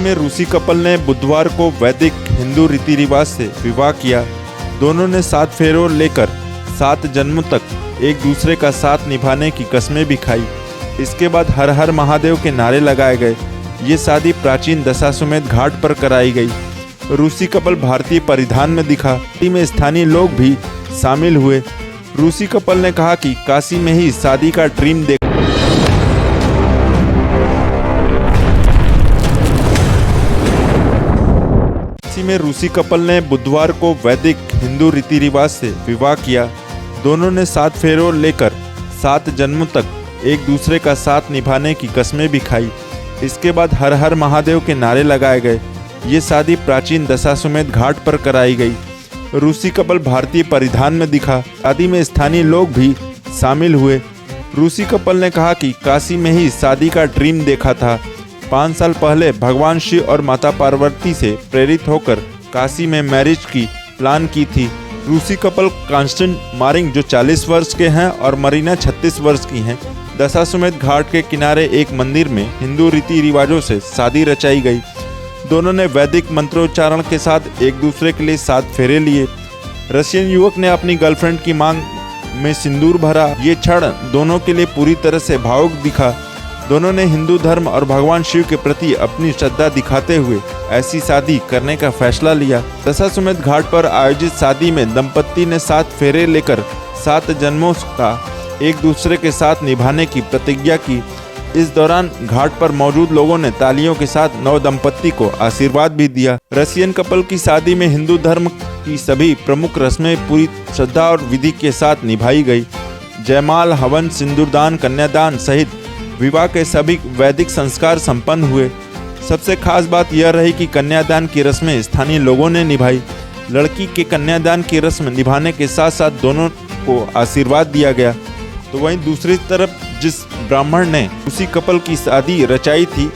में रूसी कपल ने बुधवार को वैदिक हिंदू रीति रिवाज से विवाह किया। दोनों ने 7 फेरों लेकर 7 जन्मों तक एक दूसरे का साथ निभाने की कस्में भी खाई। इसके बाद हर हर महादेव के नारे लगाए गए। ये शादी प्राचीन दशाश्वमेध घाट पर कराई गई। रूसी कपल भारतीय परिधान में दिखा। शादी में स्थानीय लोग भी शामिल हुए। रूसी कपल ने कहा कि काशी में ही शादी का ड्रीम देखा। में रूसी कपल ने बुधवार को वैदिक हिंदू रीति रिवाज से विवाह किया। दोनों ने 7 फेरों लेकर 7 जन्मों तक एक दूसरे का साथ निभाने की कस्में भी खाई। इसके बाद हर हर महादेव के नारे लगाए गए। ये शादी प्राचीन दशाश्वमेध घाट पर कराई गई। रूसी कपल भारतीय परिधान में दिखा। शादी में स्थानीय लोग भी शामिल हुए। रूसी कपल ने कहा कि काशी में ही शादी का ड्रीम देखा था। 5 साल पहले भगवान शिव और माता पार्वती से प्रेरित होकर काशी में मैरिज की प्लान की थी। रूसी कपल कांस्टेंट मारिंग जो 40 वर्ष के हैं और मरीना 36 वर्ष की हैं। दशाश्वमेध घाट के किनारे एक मंदिर में हिंदू रीति रिवाजों से शादी रचाई गई। दोनों ने वैदिक मंत्रोच्चारण के साथ एक दूसरे के लिए 7 फेरे लिए। रशियन युवक ने अपनी गर्लफ्रेंड की मांग में सिंदूर भरा। ये क्षण दोनों के लिए पूरी तरह से भावुक दिखा। दोनों ने हिंदू धर्म और भगवान शिव के प्रति अपनी श्रद्धा दिखाते हुए ऐसी शादी करने का फैसला लिया। दशाश्वमेध घाट पर आयोजित शादी में दंपत्ति ने 7 फेरे लेकर 7 जन्मों का एक दूसरे के साथ निभाने की प्रतिज्ञा की। इस दौरान घाट पर मौजूद लोगों ने तालियों के साथ नव दंपत्ति को आशीर्वाद भी दिया। रशियन कपल की शादी में हिंदू धर्म की सभी प्रमुख रस्में पूरी श्रद्धा और विधि के साथ निभाई गई। जयमाल, हवन, सिंदूरदान, कन्यादान सहित विवाह के सभी वैदिक संस्कार संपन्न हुए। सबसे खास बात यह रही कि कन्यादान की रस्में स्थानीय लोगों ने निभाई। लड़की के कन्यादान की रस्म निभाने के साथ साथ दोनों को आशीर्वाद दिया गया। तो वहीं दूसरी तरफ जिस ब्राह्मण ने उसी कपल की शादी रचाई थी,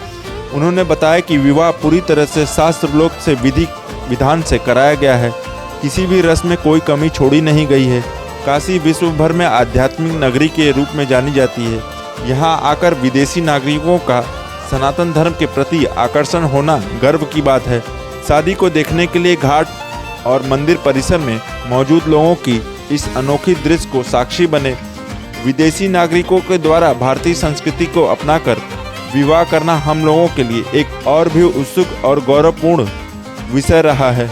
उन्होंने बताया कि विवाह पूरी तरह से शास्त्रोक्त से विधि विधान से कराया गया है। किसी भी रस्म में कोई कमी छोड़ी नहीं गई है। काशी विश्व भर में आध्यात्मिक नगरी के रूप में जानी जाती है। यहाँ आकर विदेशी नागरिकों का सनातन धर्म के प्रति आकर्षण होना गर्व की बात है। शादी को देखने के लिए घाट और मंदिर परिसर में मौजूद लोगों की इस अनोखी दृश्य को साक्षी बने। विदेशी नागरिकों के द्वारा भारतीय संस्कृति को अपनाकर विवाह करना हम लोगों के लिए एक और भी उत्सुक और गौरवपूर्ण विषय रहा है।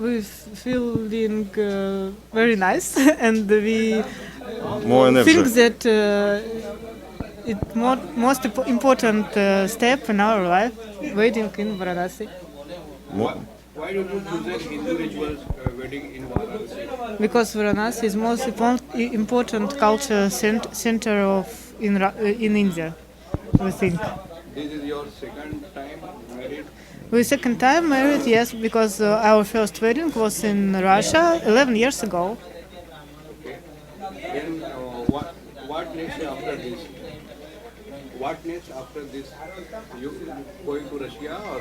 We feeling very nice, and we More energy. think that it's most important step in our life, wedding in Varanasi. Why don't you present Hindu rituals wedding in Varanasi? Because Varanasi is most important culture center of in India, we think. This is your second time married. We second time married, yes, because our first wedding was in Russia 11 years ago. Then what next after this? What next after this? You going to Russia or?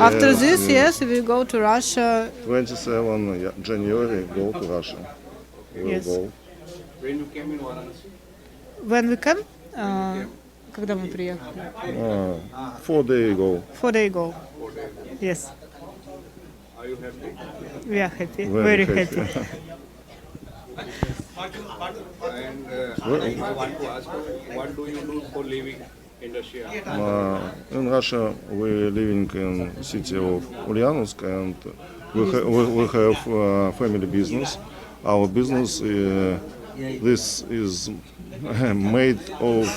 After this, yes, we go to Russia. 27 January, go to Russia. We'll Yes. go. When you came in Varanasi? When we come, когда мы приехали? 4 days ago. 4 days ago. Yes, Are you happy? we are happy, Very very happy. happy. And I want to ask, what do you do for living in Russia? In Russia, we're living in city of Ulyanovsk, and we have family business. Our business, this is made of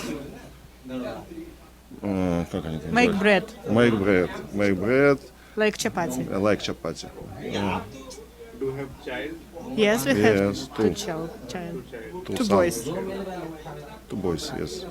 как они это Make называют? bread Make bread like chapati. like chapati. Do you have child? Yes, we have Yes, two two. child. Two Two sons. boys. Two boys, yes.